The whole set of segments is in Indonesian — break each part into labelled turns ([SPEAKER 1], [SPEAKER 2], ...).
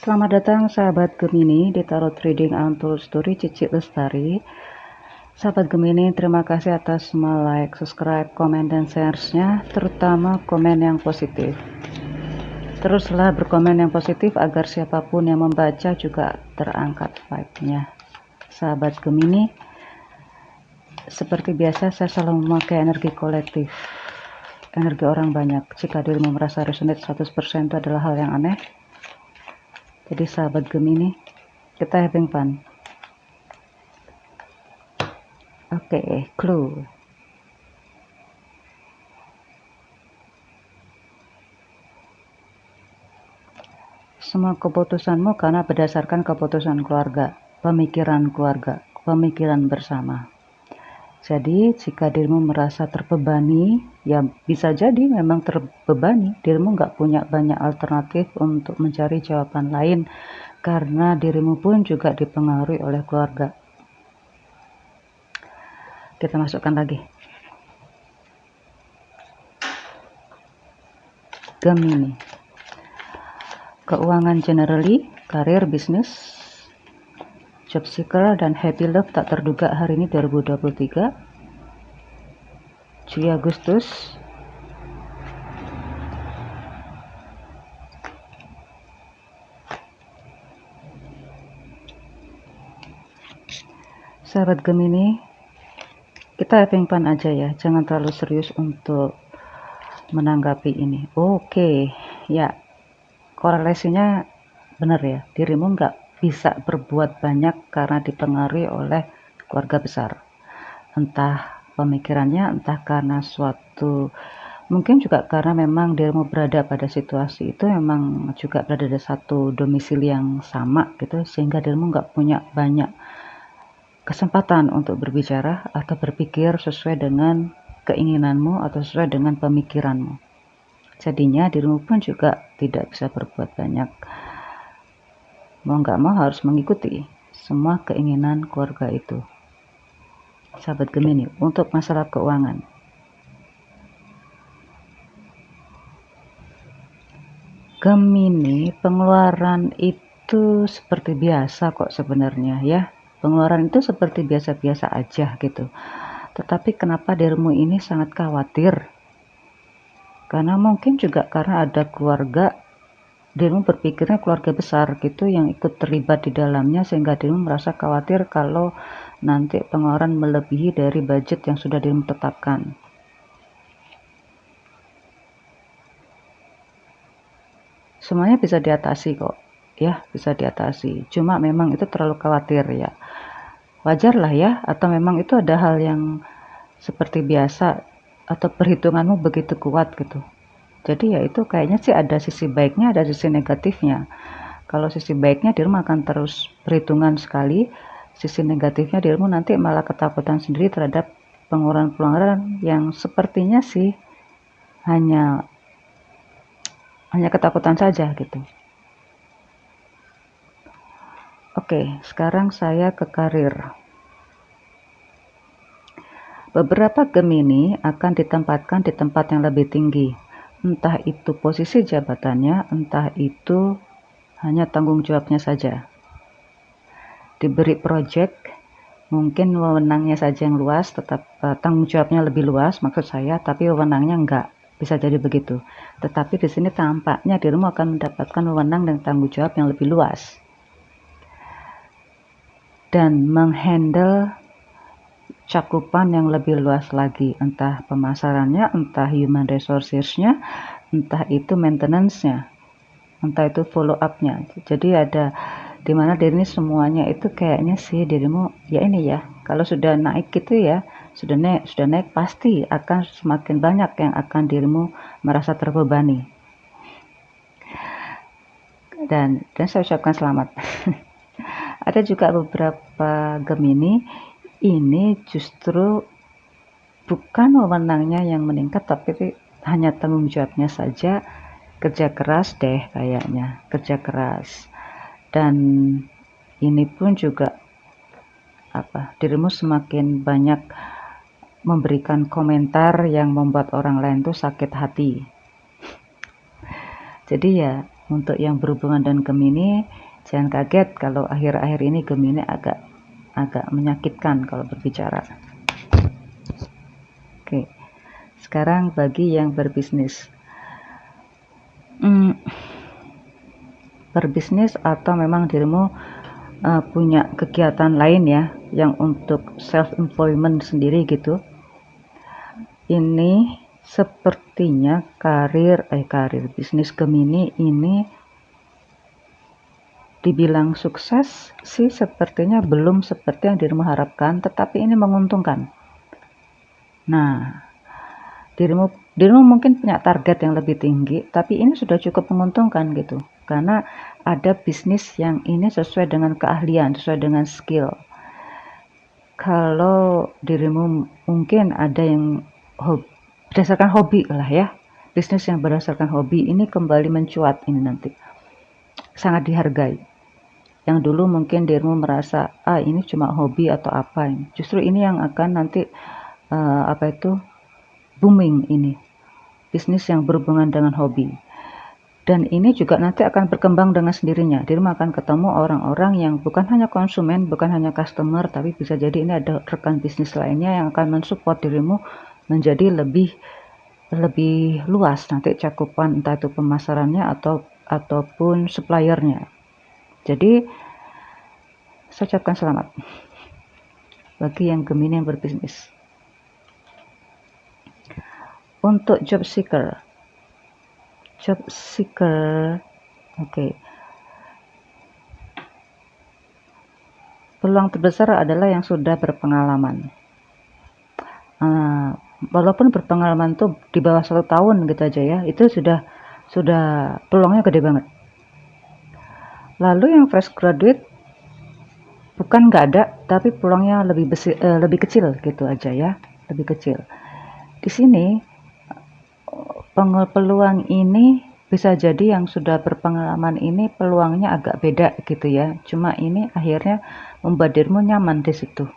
[SPEAKER 1] Selamat datang sahabat Gemini di Tarot Reading Untold Story Cici Lestari. Sahabat Gemini, terima kasih atas semua like, subscribe, komen, dan share-nya, terutama komen yang positif. Teruslah berkomen yang positif agar siapapun yang membaca juga terangkat vibe-nya. Sahabat Gemini, seperti biasa saya selalu memakai energi kolektif, energi orang banyak. Jika dirimu merasa resonate 100% itu adalah hal yang aneh. Jadi sahabat Gemini, kita having fun. Oke, clue. Semua keputusanmu karena berdasarkan keputusan keluarga, pemikiran bersama. Jadi, jika dirimu merasa terbebani, ya bisa jadi memang terbebani. Dirimu nggak punya banyak alternatif untuk mencari jawaban lain, karena dirimu pun juga dipengaruhi oleh keluarga. Kita masukkan lagi. Gemini. Keuangan generally, karir, bisnis, job seeker, dan happy love tak terduga hari ini 2023 Juli Agustus. Sahabat Gemini, kita having fun aja ya, jangan terlalu serius untuk menanggapi ini. Oke, ya korelasinya benar ya, dirimu nggak bisa berbuat banyak karena dipengaruhi oleh keluarga besar. Entah pemikirannya, entah karena suatu, mungkin juga karena memang dirimu berada pada situasi itu memang juga berada di satu domisili yang sama gitu, sehingga dirimu nggak punya banyak kesempatan untuk berbicara atau berpikir sesuai dengan keinginanmu atau sesuai dengan pemikiranmu. Jadinya dirimu pun juga tidak bisa berbuat banyak. Mau nggak mau harus mengikuti semua keinginan keluarga itu. Sahabat Gemini, untuk masalah keuangan. Gemini, pengeluaran itu seperti biasa kok sebenarnya ya. Pengeluaran itu seperti biasa-biasa aja gitu. Tetapi kenapa dirimu ini sangat khawatir? Karena mungkin juga karena ada keluarga, dirimu berpikirnya keluarga besar gitu yang ikut terlibat di dalamnya, sehingga dirimu merasa khawatir kalau nanti pengeluaran melebihi dari budget yang sudah dirimu tetapkan. Semuanya bisa diatasi kok, ya bisa diatasi. Cuma memang itu terlalu khawatir ya. Wajar lah ya, atau memang itu ada hal yang seperti biasa atau perhitunganmu begitu kuat gitu. Jadi ya itu kayaknya sih ada sisi baiknya, ada sisi negatifnya. Kalau sisi baiknya dirimu akan terus perhitungan sekali, sisi negatifnya dirimu nanti malah ketakutan sendiri terhadap pengeluaran-pengeluaran yang sepertinya sih hanya ketakutan saja gitu. Oke, sekarang saya ke karir. Beberapa Gemini akan ditempatkan di tempat yang lebih tinggi. Entah itu posisi jabatannya, entah itu hanya tanggung jawabnya saja. Diberi project, mungkin wewenangnya saja yang luas, tetap tanggung jawabnya lebih luas maksud saya, tapi wewenangnya enggak. Bisa jadi begitu. Tetapi di sini tampaknya dirimu akan mendapatkan wewenang dan tanggung jawab yang lebih luas. Dan menghandle cakupan yang lebih luas lagi, entah pemasarannya, entah human resources-nya, entah itu maintenance-nya, entah itu follow up-nya. Jadi ada dimana diri semuanya itu kayaknya sih dirimu ya ini ya, kalau sudah naik gitu ya, sudah naik pasti akan semakin banyak yang akan dirimu merasa terbebani. Dan saya ucapkan selamat. Ada juga beberapa Gemini ini justru bukan wewenangnya yang meningkat, tapi hanya tanggung jawabnya saja. Kerja keras deh kayaknya, kerja keras. Dan ini pun juga dirimu semakin banyak memberikan komentar yang membuat orang lain tuh sakit hati. Jadi ya Untuk yang berhubungan dengan Gemini, jangan kaget kalau akhir-akhir ini Gemini agak menyakitkan kalau berbicara. Oke, sekarang bagi yang berbisnis. Berbisnis atau memang dirimu punya kegiatan lain ya, yang untuk self-employment sendiri gitu. Ini sepertinya karir bisnis Gemini ini dibilang sukses sih sepertinya belum seperti yang dirimu harapkan, tetapi ini menguntungkan. Nah, dirimu mungkin punya target yang lebih tinggi, tapi ini sudah cukup menguntungkan gitu. Karena ada bisnis yang ini sesuai dengan keahlian, sesuai dengan skill. Kalau dirimu mungkin ada yang berdasarkan hobi lah ya, bisnis yang berdasarkan hobi ini kembali mencuat ini nanti, sangat dihargai. Yang dulu mungkin dirimu merasa ini cuma hobi atau apa, justru ini yang akan nanti booming ini, bisnis yang berhubungan dengan hobi. Dan ini juga nanti akan berkembang dengan sendirinya. Dirimu akan ketemu orang-orang yang bukan hanya konsumen, bukan hanya customer, tapi bisa jadi ini ada rekan bisnis lainnya yang akan mensupport dirimu menjadi lebih luas nanti cakupan, entah itu pemasarannya ataupun suppliernya. Jadi saya ucapkan selamat bagi yang Gemini yang berbisnis. Untuk job seeker, oke. Peluang terbesar adalah yang sudah berpengalaman. Walaupun berpengalaman tuh di bawah 1 tahun gitu aja ya, itu sudah peluangnya gede banget. Lalu yang fresh graduate bukan nggak ada, tapi peluangnya lebih kecil gitu aja ya, lebih kecil. Di sini peluang ini bisa jadi yang sudah berpengalaman ini peluangnya agak beda gitu ya. Cuma ini akhirnya membuat dirimu nyaman di situ.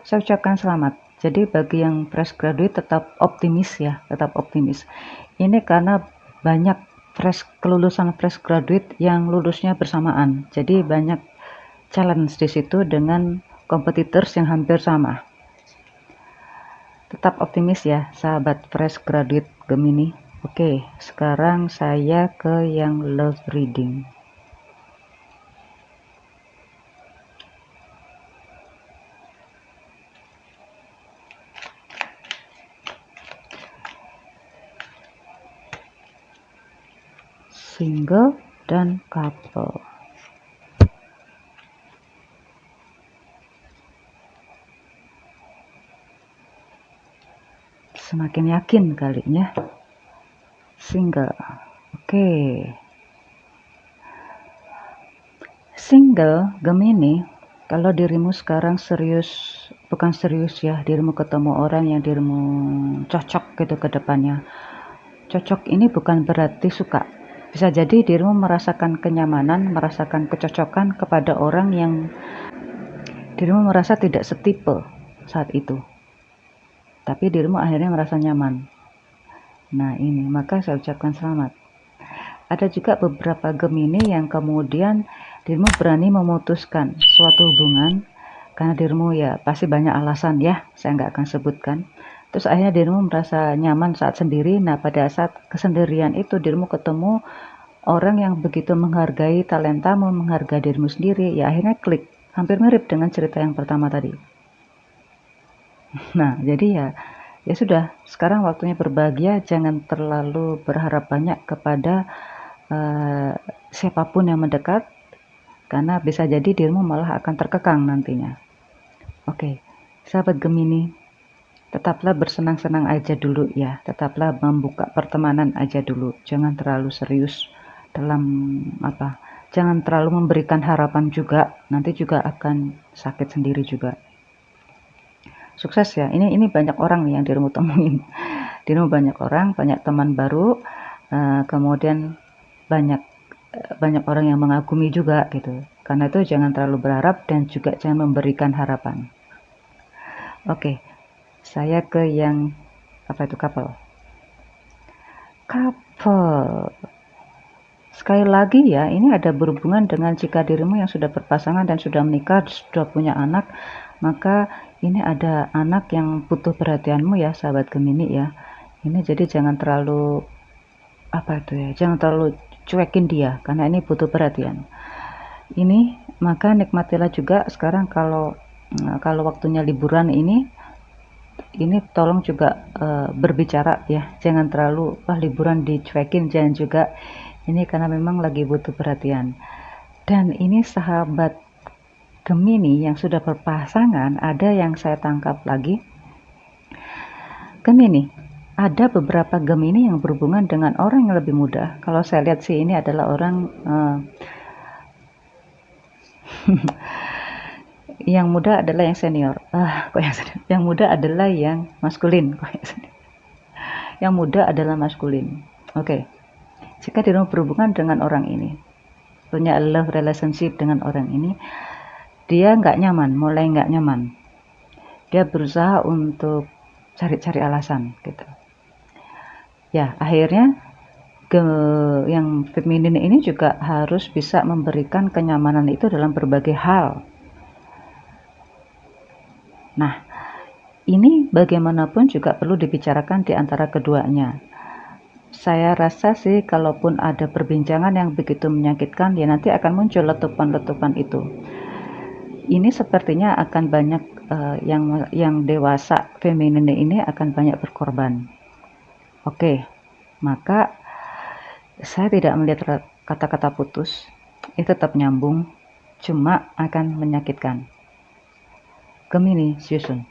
[SPEAKER 1] Saya ucapkan selamat. Jadi bagi yang fresh graduate tetap optimis ya, tetap optimis. Ini karena banyak kelulusan fresh graduate yang lulusnya bersamaan. Jadi banyak challenge di situ dengan competitors yang hampir sama. Tetap optimis ya, sahabat fresh graduate Gemini. Oke, sekarang saya ke yang love reading. Single dan couple. Semakin yakin kalinya. Single. Oke. Single Gemini, kalau dirimu sekarang bukan serius ya, dirimu ketemu orang yang dirimu cocok gitu ke depannya. Cocok ini bukan berarti suka. Bisa jadi dirimu merasakan kenyamanan, merasakan kecocokan kepada orang yang dirimu merasa tidak setipe saat itu. Tapi dirimu akhirnya merasa nyaman. Nah ini, maka saya ucapkan selamat. Ada juga beberapa Gemini yang kemudian dirimu berani memutuskan suatu hubungan karena dirimu ya pasti banyak alasan ya, saya nggak akan sebutkan. Terus akhirnya dirimu merasa nyaman saat sendiri. Nah pada saat kesendirian itu dirimu ketemu orang yang begitu menghargai talentamu, menghargai dirimu sendiri, ya akhirnya klik. Hampir mirip dengan cerita yang pertama tadi. Nah jadi ya sudah, sekarang waktunya berbahagia, jangan terlalu berharap banyak kepada siapapun yang mendekat, karena bisa jadi dirimu malah akan terkekang nantinya. Oke, sahabat Gemini, tetaplah bersenang-senang aja dulu ya, tetaplah membuka pertemanan aja dulu, jangan terlalu serius jangan terlalu memberikan harapan juga, nanti juga akan sakit sendiri juga. Sukses ya, ini banyak orang nih yang dirimu temuin. Dirimu banyak orang, banyak teman baru, kemudian banyak orang yang mengagumi juga gitu. Karena itu jangan terlalu berharap dan juga jangan memberikan harapan. Oke, saya ke yang couple. Sekali lagi ya, ini ada berhubungan dengan jika dirimu yang sudah berpasangan dan sudah menikah, sudah punya anak, maka ini ada anak yang butuh perhatianmu ya, sahabat Gemini ya. Ini jadi jangan terlalu apa itu ya, jangan terlalu cuekin dia karena ini butuh perhatian. Ini maka nikmatilah juga sekarang kalau waktunya liburan ini tolong juga berbicara ya, jangan terlalu liburan dicuekin, jangan juga ini karena memang lagi butuh perhatian. Dan ini sahabat Gemini yang sudah berpasangan, ada yang saya tangkap lagi Gemini, ada beberapa Gemini yang berhubungan dengan orang yang lebih muda. Kalau saya lihat sih ini adalah orang yang muda adalah yang senior. Kok yang senior? Yang muda adalah yang maskulin. Yang muda adalah maskulin. Oke. Jika dirimu berhubungan dengan orang ini, punya love relationship dengan orang ini, dia nggak nyaman, mulai nggak nyaman. Dia berusaha untuk cari-cari alasan gitu. Ya, akhirnya yang feminin ini juga harus bisa memberikan kenyamanan itu dalam berbagai hal. Nah, ini bagaimanapun juga perlu dibicarakan di antara keduanya. Saya rasa sih kalaupun ada perbincangan yang begitu menyakitkan, ya nanti akan muncul letupan-letupan itu. Ini sepertinya akan banyak yang dewasa feminin ini akan banyak berkorban. Oke, maka saya tidak melihat kata-kata putus, itu tetap nyambung, cuma akan menyakitkan. Gemini, Susun.